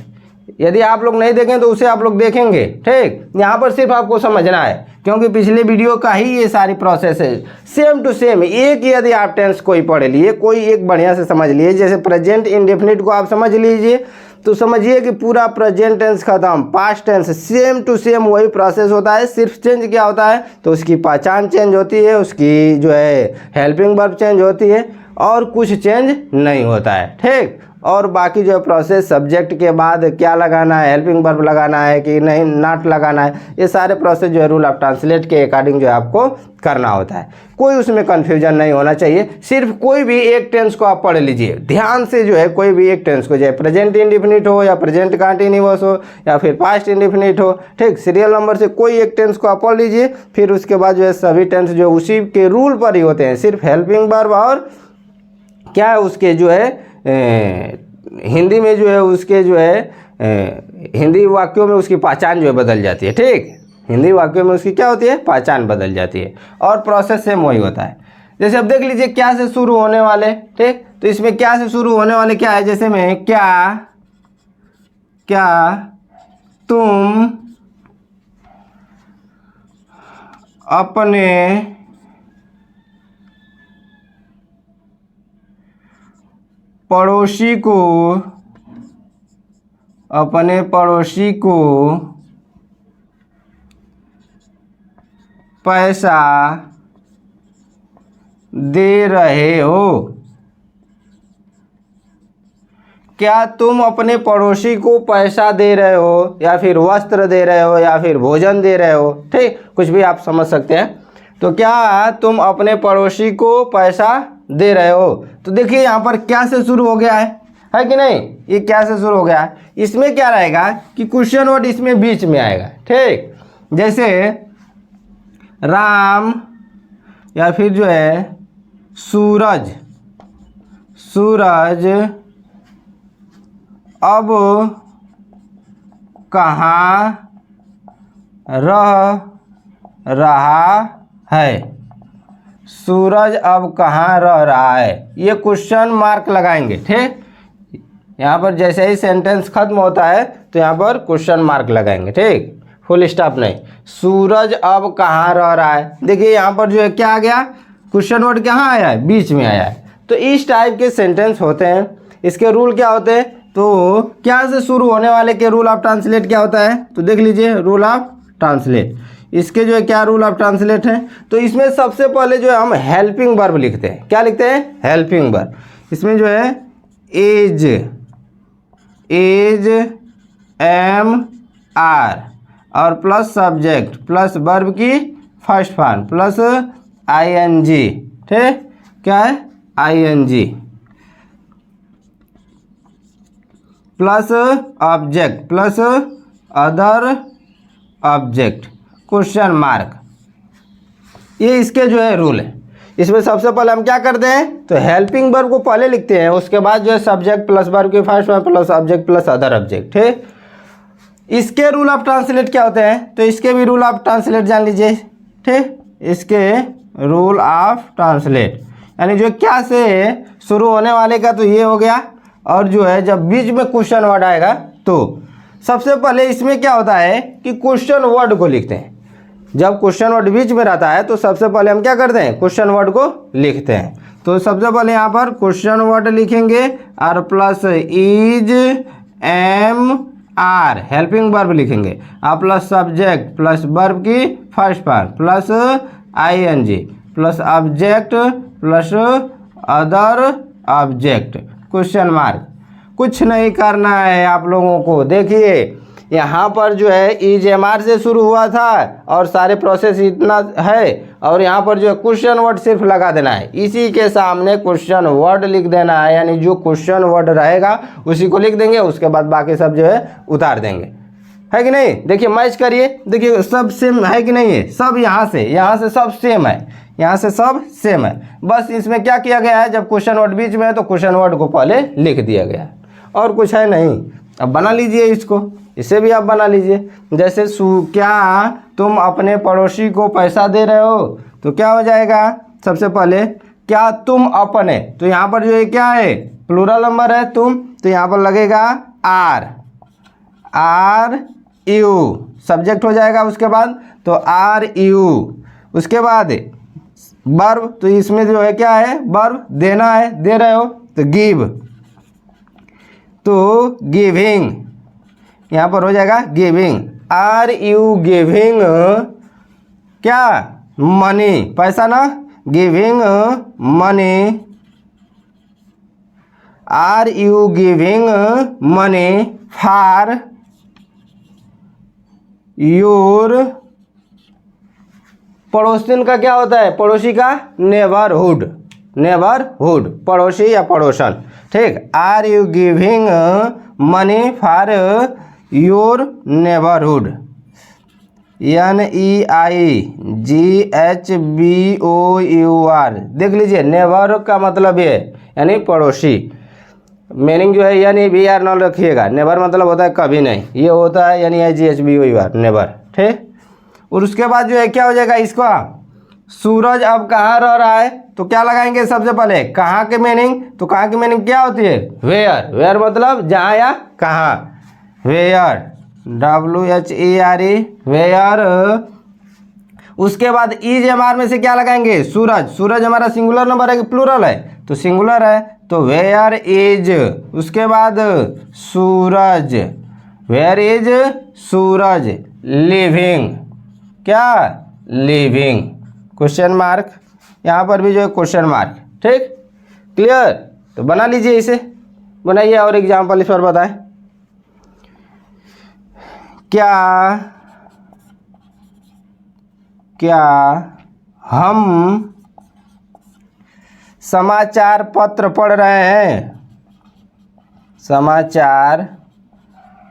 यदि आप लोग नहीं देखें तो उसे आप लोग देखेंगे। ठीक, यहाँ पर सिर्फ आपको समझना है क्योंकि पिछले वीडियो का ही ये सारी प्रोसेस है, सेम टू सेम। एक यदि आप टेंस कोई पढ़ लिए, कोई एक बढ़िया से समझ लिए, जैसे प्रेजेंट इंडेफिनिट को आप समझ लीजिए तो समझिए कि पूरा प्रेजेंट टेंस खत्म, past tense same to same वही प्रोसेस होता है। सिर्फ चेंज क्या होता है तो उसकी पहचान चेंज होती है, उसकी जो है हेल्पिंग वर्ब चेंज होती है और कुछ चेंज नहीं होता है। ठीक, और बाकी जो प्रोसेस सब्जेक्ट के बाद क्या लगाना है, हेल्पिंग वर्ब लगाना है कि नहीं, नॉट लगाना है, ये सारे प्रोसेस जो है रूल ऑफ ट्रांसलेट के अकॉर्डिंग जो है आपको करना होता है। कोई उसमें कन्फ्यूजन नहीं होना चाहिए। सिर्फ कोई भी एक टेंस को आप पढ़ लीजिए ध्यान से, जो है कोई भी एक टेंस को, चाहे प्रेजेंट इंडेफिनिट हो या प्रेजेंट कंटीन्यूअस हो या फिर पास्ट इंडेफिनिट हो। ठीक, सीरियल नंबर से कोई एक टेंस को आप पढ़ लीजिए, फिर उसके बाद जो है सभी टेंस जो उसी के रूल पर ही होते हैं। सिर्फ हेल्पिंग वर्ब और क्या है उसके जो है हिंदी में जो है उसके जो है हिंदी वाक्यों में उसकी पहचान जो है बदल जाती है। ठीक, हिंदी वाक्यों में उसकी क्या होती है, पहचान बदल जाती है और प्रोसेस सेम वही होता है। जैसे अब देख लीजिए क्या से शुरू होने वाले। ठीक, तो इसमें क्या से शुरू होने वाले क्या है, जैसे में क्या तुम अपने पड़ोसी को पैसा दे रहे हो। क्या तुम अपने पड़ोसी को पैसा दे रहे हो या फिर वस्त्र दे रहे हो या फिर भोजन दे रहे हो। ठीक, कुछ भी आप समझ सकते हैं। तो क्या तुम अपने पड़ोसी को पैसा दे रहे हो, तो देखिए यहाँ पर क्या से शुरू हो गया है कि नहीं, ये क्या से शुरू हो गया है। इसमें क्या रहेगा कि क्वेश्चन वर्ड इसमें बीच में आएगा। ठीक, जैसे राम या फिर जो है सूरज अब कहाँ रह रहा है, सूरज अब कहाँ रह रहा है, ये क्वेश्चन मार्क लगाएंगे। ठीक, यहाँ पर जैसे ही सेंटेंस खत्म होता है तो यहाँ पर क्वेश्चन मार्क लगाएंगे। ठीक, फुल स्टॉप नहीं, सूरज अब कहाँ रह रहा है। देखिए यहाँ पर जो है क्या आ गया, क्वेश्चन वर्ड कहाँ आया है, बीच में आया है। तो इस टाइप के सेंटेंस होते हैं। इसके रूल क्या होते हैं, तो क्या से शुरू होने वाले के रूल ऑफ ट्रांसलेट क्या होता है, तो देख लीजिए रूल ऑफ ट्रांसलेट। इसके जो है क्या रूल ऑफ ट्रांसलेट है, तो इसमें सबसे पहले जो है हम हेल्पिंग वर्ब लिखते हैं। क्या लिखते हैं, हेल्पिंग वर्ब। इसमें जो है एज एम आर और प्लस सब्जेक्ट प्लस वर्ब की फर्स्ट फॉर्म प्लस आईएनजी। ठीक, क्या है ING plus object plus other object question mark, ये इसके जो है रूल है। इसमें सबसे पहले हम क्या करते हैं, तो हेल्पिंग वर्ब को पहले लिखते हैं, उसके बाद जो है सब्जेक्ट प्लस वर्ब की first form plus object plus other object. ठीक, इसके रूल ऑफ ट्रांसलेट क्या होते हैं, तो इसके भी रूल ऑफ ट्रांसलेट जान लीजिए। ठीक, इसके रूल ऑफ ट्रांसलेट यानी जो क्या से शुरू होने वाले का तो ये हो गया, और जो है जब बीच में क्वेश्चन वर्ड आएगा तो सबसे पहले इसमें क्या होता है कि क्वेश्चन वर्ड को लिखते हैं। जब क्वेश्चन वर्ड बीच में रहता है तो सबसे पहले हम क्या करते हैं, क्वेश्चन वर्ड को लिखते हैं। तो सबसे पहले यहाँ पर क्वेश्चन वर्ड लिखेंगे और plus is am are helping verb लिखेंगे और प्लस सब्जेक्ट प्लस वर्ब की first form plus ING plus object plus other object question mark. कुछ नहीं करना है आप लोगों को। देखिए यहाँ पर जो है इज एम आर से शुरू हुआ था और सारे प्रोसेस इतना है, और यहाँ पर जो है क्वेश्चन वर्ड सिर्फ लगा देना है, इसी के सामने क्वेश्चन वर्ड लिख देना है, यानी जो क्वेश्चन वर्ड रहेगा उसी को लिख देंगे, उसके बाद बाकी सब जो है उतार देंगे। है कि नहीं, देखिए मैच करिए, देखिए सब सेम है कि नहीं है, सब यहाँ से सब सेम है, यहाँ से सब सेम है। बस इसमें क्या किया गया है, जब क्वेश्चन वर्ड बीच में है तो क्वेश्चन वर्ड को पहले लिख दिया गया है, और कुछ है नहीं। अब बना लीजिए इसको, इसे भी आप बना लीजिए। जैसे क्या तुम अपने पड़ोसी को पैसा दे रहे हो? तो क्या हो जाएगा, सबसे पहले क्या तुम अपने, तो यहाँ पर जो है क्या है, प्लूरल नंबर है तुम, तो यहाँ पर लगेगा आर, आर यू सब्जेक्ट हो जाएगा। उसके बाद तो आर यू, उसके बाद वर्ब, तो इसमें जो है क्या है, वर्ब देना है, दे रहे हो तो गिव, तो गिविंग यहाँ पर हो जाएगा गिविंग। आर यू गिविंग क्या, मनी, पैसा ना, giving money, are you giving money for your, पड़ोसिन का क्या होता है, पड़ोसी का नेबरहुड, नेबरहुड पड़ोसी या पड़ोसन, ठीक। Are you giving money for your neighbourhood, NEIGHBOUR, देख लीजिए नेबर का मतलब ये यानी पड़ोसी, मीनिंग जो है NEBR न रखिएगा, नेबर मतलब होता है कभी नहीं, ये होता है NEIGHBOUR नेबर, ठीक। और उसके बाद जो है क्या हो जाएगा इसका, सूरज अब कहाँ रह रहा है, तो क्या लगाएंगे सबसे पहले, कहाँ के मीनिंग, तो कहाँ की मीनिंग क्या होती है, वेयर, वेयर मतलब जहाँ या कहाँ, वेयर, WHERE वेयर। उसके बाद EMR में से क्या लगाएंगे, सूरज, सूरज हमारा सिंगुलर नंबर है कि प्लूरल है, तो सिंगुलर है, तो वेयर इज, उसके बाद सूरज, वेयर इज सूरज लिविंग, क्या लिविंग, क्वेश्चन मार्क, यहाँ पर भी जो है क्वेश्चन मार्क, ठीक, क्लियर। तो बना लीजिए, इसे बनाइए और एग्जाम्पल इस पर बताएं। क्या क्या हम समाचार पत्र पढ़ रहे हैं, समाचार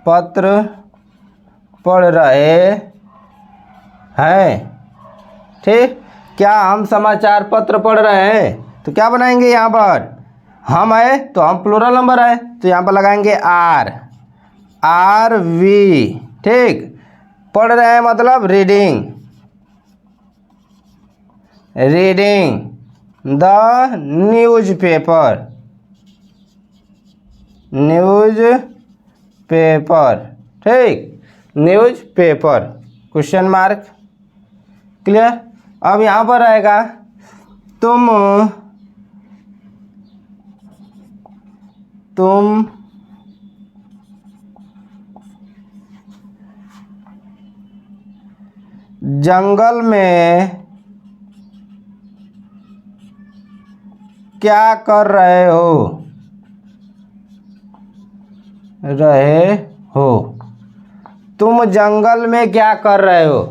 पत्र पढ़ रहे हैं, ठीक। क्या हम समाचार पत्र पढ़ रहे हैं, तो क्या बनाएंगे यहाँ पर, हम है तो हम प्लूरल नंबर है, तो यहाँ पर लगाएंगे आर, RV, ठीक। पढ़ रहे हैं मतलब reading, reading the newspaper, newspaper, ठीक, न्यूज़पेपर, क्वेश्चन मार्क, क्लियर। अब यहाँ पर आएगा तुम जंगल में क्या कर रहे हो, तुम जंगल में क्या कर रहे हो,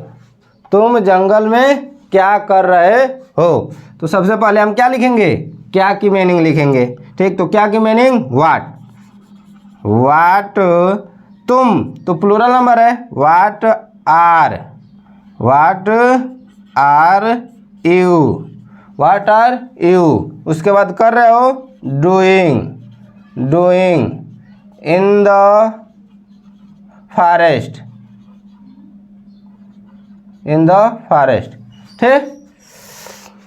तुम जंगल में क्या कर रहे हो। तो सबसे पहले हम क्या लिखेंगे, क्या की मीनिंग लिखेंगे, ठीक। तो क्या की मीनिंग, व्हाट, व्हाट, तुम तो प्लूरल नंबर है, what are, what are you, what are you, उसके बाद कर रहे हो doing, doing in the forest, in the forest, ठीक।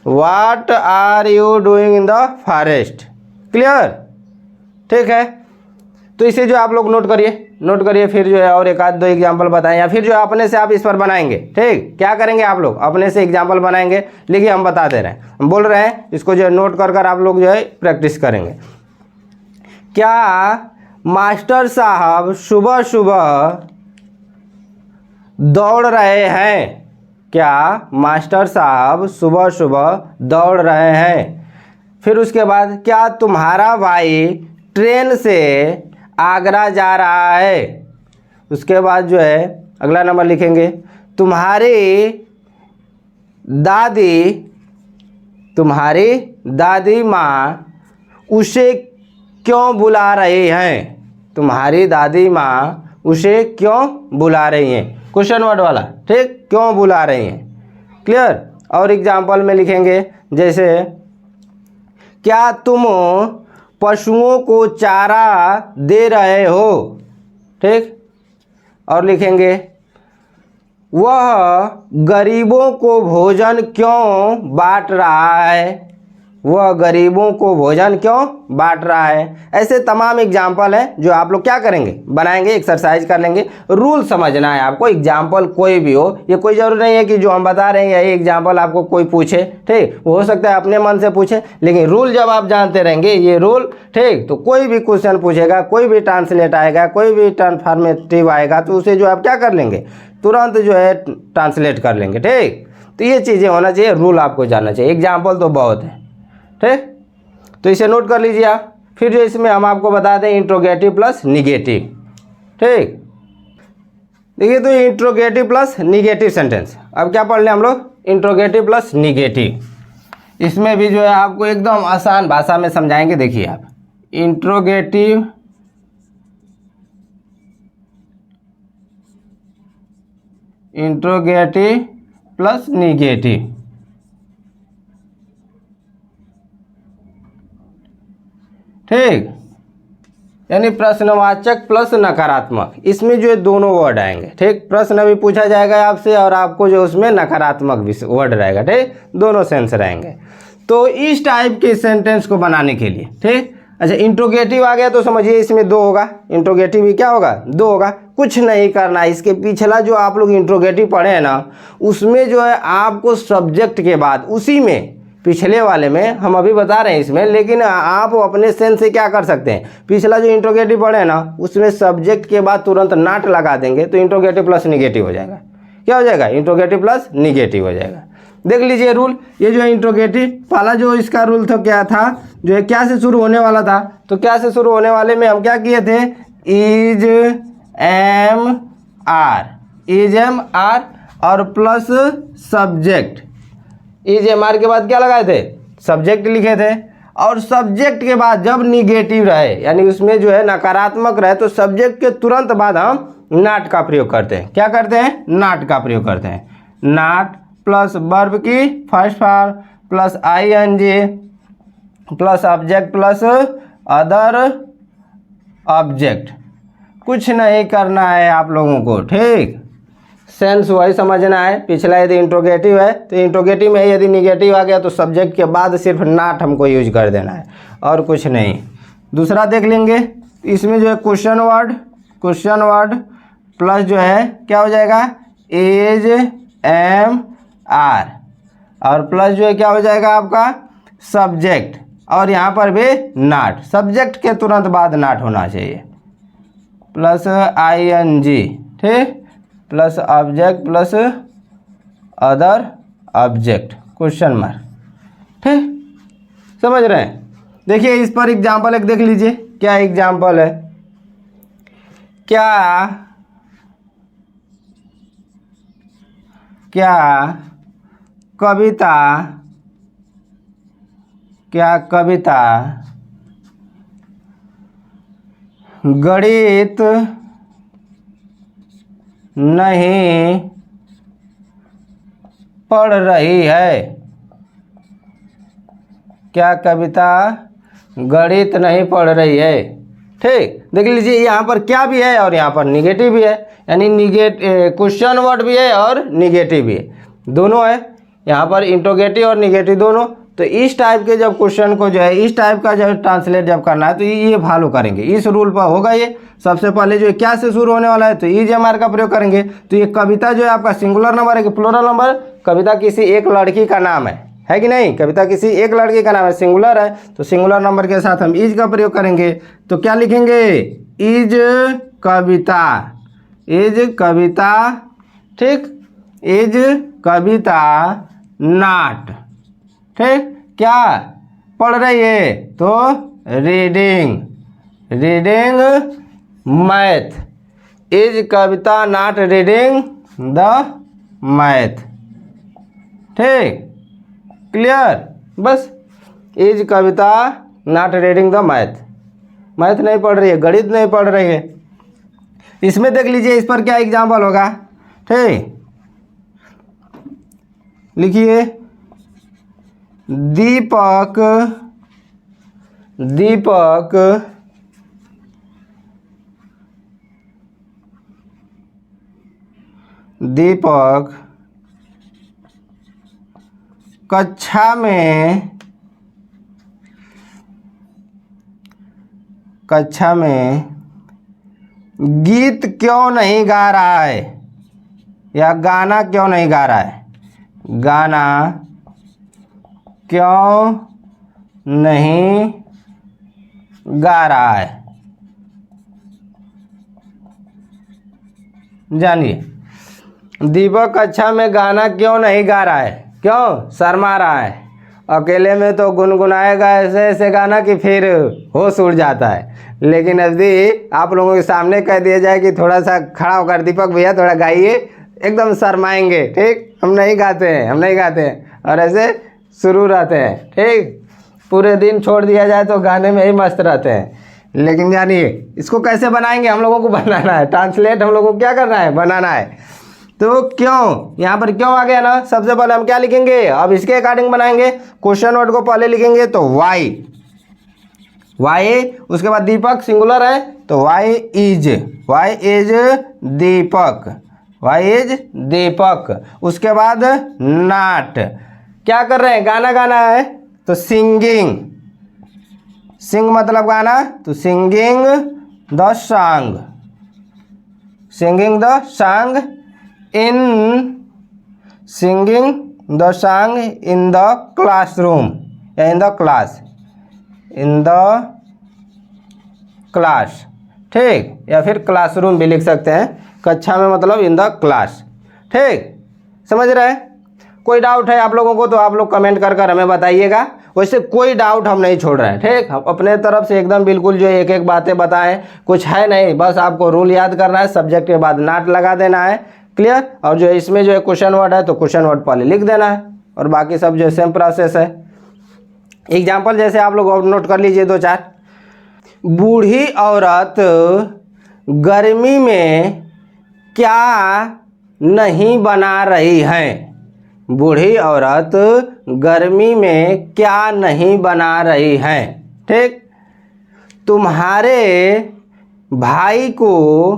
What are you doing in the forest, clear, ठीक है। तो इसे जो आप लोग नोट करिए, नोट करिए, फिर जो है और एक आध दो एग्जाम्पल बताएं, या फिर जो है अपने से आप इस पर बनाएंगे, ठीक। क्या करेंगे आप लोग, अपने से एग्जाम्पल बनाएंगे, लिखिए, हम बता दे रहे हैं, हम बोल रहे हैं, इसको जो है नोट कर आप लोग जो है प्रैक्टिस करेंगे। क्या मास्टर साहब सुबह सुबह दौड़ रहे हैं, क्या मास्टर साहब सुबह सुबह दौड़ रहे हैं। फिर उसके बाद क्या तुम्हारा भाई ट्रेन से आगरा जा रहा है। उसके बाद जो है अगला नंबर लिखेंगे, तुम्हारी दादी माँ उसे क्यों बुला रही हैं, तुम्हारी दादी माँ उसे क्यों बुला रही हैं, क्वेश्चन वर्ड वाला, ठीक, क्यों बुला रही हैं, क्लियर। और एग्जाम्पल में लिखेंगे, जैसे क्या तुम पशुओं को चारा दे रहे हो, ठीक। और लिखेंगे वह गरीबों को भोजन क्यों बांट रहा है, वह गरीबों को भोजन क्यों बांट रहा है। ऐसे तमाम एग्जाम्पल हैं जो आप लोग क्या करेंगे, बनाएंगे, एक्सरसाइज कर लेंगे। रूल समझना है आपको, एग्जाम्पल कोई भी हो, ये कोई जरूरी नहीं है कि जो हम बता रहे हैं यही एग्जाम्पल आपको कोई पूछे, ठीक, हो सकता है अपने मन से पूछे, लेकिन रूल जब आप जानते रहेंगे ये रूल, ठीक, तो कोई भी क्वेश्चन पूछेगा, कोई भी ट्रांसलेट आएगा, कोई भी ट्रांसफॉर्मेटिव आएगा, तो उसे जो आप क्या कर लेंगे, तुरंत जो है ट्रांसलेट कर लेंगे, ठीक। तो ये चीज़ें होना चाहिए, रूल आपको जानना चाहिए। एग्जाम्पल तो बहुत है, ठीक, तो इसे नोट कर लीजिए आप। फिर जो इसमें हम आपको बता दें इंट्रोगेटिव प्लस निगेटिव, ठीक। देखिए तो इंट्रोगेटिव प्लस निगेटिव सेंटेंस, अब क्या पढ़ लें हम लोग, इंट्रोगेटिव प्लस निगेटिव। इसमें भी जो है आपको एकदम आसान भाषा में समझाएंगे। देखिए आप, इंट्रोगेटिव प्लस निगेटिव, ठीक, यानी प्रश्नवाचक प्लस नकारात्मक, इसमें जो है दोनों वर्ड आएंगे, ठीक। प्रश्न भी पूछा जाएगा आपसे और आपको जो उसमें नकारात्मक भी वर्ड रहेगा, ठीक, दोनों सेंस रहेंगे। तो इस टाइप के सेंटेंस को बनाने के लिए, ठीक, अच्छा इंट्रोगेटिव आ गया तो समझिए इसमें दो होगा, इंट्रोगेटिव भी क्या होगा, दो होगा। कुछ नहीं करना, इसके पिछला जो आप लोग इंट्रोगेटिव पढ़े हैं ना, उसमें जो है आपको सब्जेक्ट के बाद, उसी में पिछले वाले में हम अभी बता रहे हैं इसमें, लेकिन आप अपने सेंस से क्या कर सकते हैं, पिछला जो इंट्रोगेटिव पढ़े ना उसमें सब्जेक्ट के बाद तुरंत नाट लगा देंगे तो इंट्रोगेटिव प्लस निगेटिव हो जाएगा। क्या हो जाएगा, इंट्रोगेटिव प्लस निगेटिव हो जाएगा। देख लीजिए रूल, ये जो है इंट्रोगेटिव पहला जो इसका रूल था क्या था, जो है क्या से शुरू होने वाला था, तो क्या से शुरू होने वाले में हम क्या किए थे, इज एम आर और plus subject, is am are के बाद क्या लगाए थे, सब्जेक्ट लिखे थे। और सब्जेक्ट के बाद जब निगेटिव रहे, यानी उसमें जो है नकारात्मक रहे, तो सब्जेक्ट के तुरंत बाद हम नाट का प्रयोग करते हैं। क्या करते हैं, नाट का प्रयोग करते हैं। नाट प्लस वर्ब की first form plus ING plus object plus other object. कुछ नहीं करना है आप लोगों को, ठीक, सेंस वही समझना है। पिछला यदि इंट्रोगेटिव है तो इंट्रोगेटिव में यदि निगेटिव आ गया तो सब्जेक्ट के बाद सिर्फ नाट हमको यूज कर देना है और कुछ नहीं। दूसरा देख लेंगे, इसमें जो है क्वेश्चन वर्ड प्लस जो है क्या हो जाएगा, इज एम आर और प्लस जो है क्या हो जाएगा आपका सब्जेक्ट, और यहाँ पर भी नाट, सब्जेक्ट के तुरंत बाद नाट होना चाहिए, प्लस आईएनजी, ठीक, plus object plus other object question mark, ठीक, समझ रहे हैं। देखिए इस पर एग्जाम्पल एक देख लीजिए, क्या एग्जाम्पल है, क्या कविता गणित नहीं पढ़ रही है, क्या कविता गणित नहीं पढ़ रही है, ठीक। देख लीजिए यहाँ पर क्या भी है और यहाँ पर निगेटिव भी है, यानी क्वेश्चन वर्ड भी है और निगेटिव भी है, दोनों है यहाँ पर, इंट्रोगेटिव और निगेटिव दोनों। तो इस टाइप के जब क्वेश्चन को जो है इस टाइप का जब ट्रांसलेट जब करना है तो ये फॉलो करेंगे, इस रूल पर होगा। ये सबसे पहले जो है क्या से शुरू होने वाला है तो इज एम आर का प्रयोग करेंगे। तो ये कविता जो है आपका सिंगुलर नंबर है कि प्लूरल नंबर, कविता किसी एक लड़की का नाम है कि नहीं, कविता किसी एक लड़की का नाम है, सिंगुलर है, तो सिंगुलर नंबर के साथ हम इज का प्रयोग करेंगे। तो क्या लिखेंगे, इज कविता, ठीक, इज कविता नाट, ठीक, क्या पढ़ रही है तो reading math, is Kavita not reading the math, ठीक, क्लियर। बस is Kavita not reading the math नहीं पढ़ रही है, गणित नहीं पढ़ रही है। इसमें देख लीजिए इस पर क्या एग्जाम्पल होगा, ठीक, लिखिए दीपक दीपक कक्षा में गीत क्यों नहीं गा रहा है, या गाना क्यों नहीं गा रहा है, गाना क्यों नहीं गा रहा है। जानिए, दीपक कक्षा में गाना क्यों नहीं गा रहा है, क्यों शर्मा रहा है। अकेले में तो गुनगुनाएगा ऐसे ऐसे गाना कि फिर होश उड़ जाता है, लेकिन यदि आप लोगों के सामने कह दिया जाए कि थोड़ा सा खड़ा होकर दीपक भैया थोड़ा गाइए, एकदम शर्माएंगे, ठीक, हम नहीं गाते हैं, और ऐसे शुरू रहते हैं, ठीक। पूरे दिन छोड़ दिया जाए तो गाने में ही मस्त रहते हैं। लेकिन जानिए इसको कैसे बनाएंगे, हम लोगों को बनाना है, ट्रांसलेट हम लोगों को क्या करना है, बनाना है। तो क्यों, यहाँ पर क्यों आ गया ना, सबसे पहले हम क्या लिखेंगे, अब इसके अकॉर्डिंग बनाएंगे। क्वेश्चन वर्ड को पहले लिखेंगे तो वाई, उसके बाद दीपक सिंगुलर है तो वाई इज दीपक, उसके बाद नॉट, क्या कर रहे हैं, गाना गाना है तो सिंगिंग, सिंग मतलब गाना, तो singing the song in the classroom, या इन द क्लास, ठीक, या फिर क्लासरूम भी लिख सकते हैं, कक्षा में मतलब इन द क्लास, ठीक, समझ रहे हैं। कोई डाउट है आप लोगों को तो आप लोग कमेंट कर हमें बताइएगा। वैसे कोई डाउट हम नहीं छोड़ रहे हैं, ठीक, हम अपने तरफ से एकदम बिल्कुल जो एक एक बातें बताएं, कुछ है नहीं, बस आपको रूल याद करना है, सब्जेक्ट के बाद नॉट लगा देना है, क्लियर। और जो इसमें जो है क्वेश्चन वर्ड है तो क्वेश्चन वर्ड पहले लिख देना है, और बाकी सब जो सेम प्रोसेस है। एग्जाम्पल जैसे आप लोग नोट कर लीजिए 2-4। बूढ़ी औरत गर्मी में क्या नहीं बना रही है, बूढ़ी औरत गर्मी में क्या नहीं बना रही है, ठीक। तुम्हारे भाई को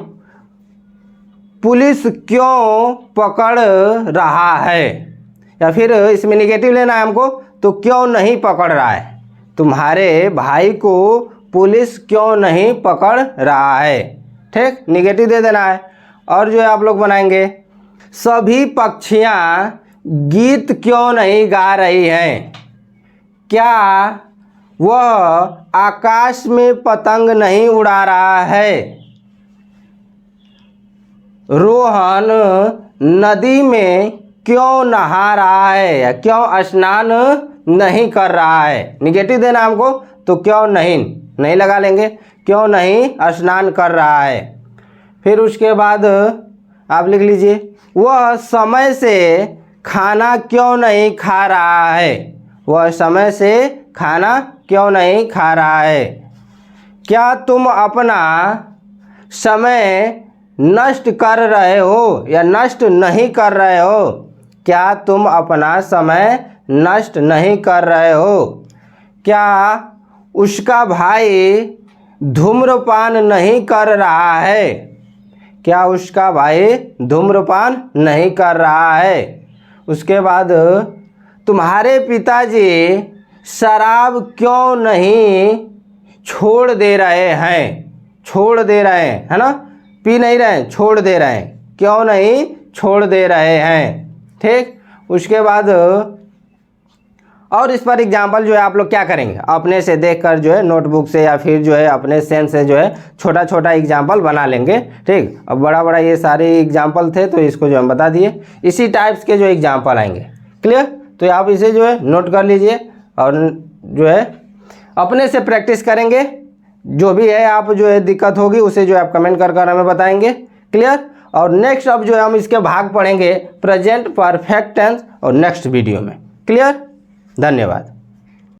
पुलिस क्यों पकड़ रहा है, या फिर इसमें निगेटिव लेना है हमको, तो क्यों नहीं पकड़ रहा है, तुम्हारे भाई को पुलिस क्यों नहीं पकड़ रहा है, ठीक, निगेटिव दे देना है। और जो है आप लोग बनाएंगे, सभी पक्षियां गीत क्यों नहीं गा रही हैं, क्या वह आकाश में पतंग नहीं उड़ा रहा है, रोहन नदी में क्यों नहा रहा है, या क्यों स्नान नहीं कर रहा है। निगेटिव देना हमको, तो क्यों नहीं लगा लेंगे, क्यों नहीं स्नान कर रहा है। फिर उसके बाद आप लिख लीजिए, वह समय से खाना क्यों नहीं खा रहा है, वह समय से खाना क्यों नहीं खा रहा है। क्या तुम अपना समय नष्ट कर रहे हो, या नष्ट नहीं कर रहे हो, क्या तुम अपना समय नष्ट नहीं कर रहे हो। क्या उसका भाई धूम्रपान नहीं कर रहा है, क्या उसका भाई धूम्रपान नहीं कर रहा है। उसके बाद तुम्हारे पिताजी शराब क्यों नहीं छोड़ दे रहे हैं, छोड़ दे रहे हैं, है ना, पी नहीं रहे हैं, छोड़ दे रहे हैं, क्यों नहीं छोड़ दे रहे हैं, ठीक। उसके बाद और इस पर एग्जाम्पल जो है आप लोग क्या करेंगे, अपने से देखकर जो है नोटबुक से या फिर जो है अपने सेंस से जो है छोटा छोटा एग्जाम्पल बना लेंगे, ठीक। अब बड़ा बड़ा ये सारे एग्जाम्पल थे तो इसको जो हम बता दिए, इसी टाइप्स के जो एग्जाम्पल आएंगे, क्लियर। तो आप इसे जो है नोट कर लीजिए और जो है अपने से प्रैक्टिस करेंगे, जो भी है आप जो है दिक्कत होगी उसे जो है आप कमेंट कर हमें बताएंगे, क्लियर। और नेक्स्ट अब जो है हम इसके भाग पढ़ेंगे प्रेजेंट परफेक्ट टेंस और नेक्स्ट वीडियो में, क्लियर। धन्यवाद।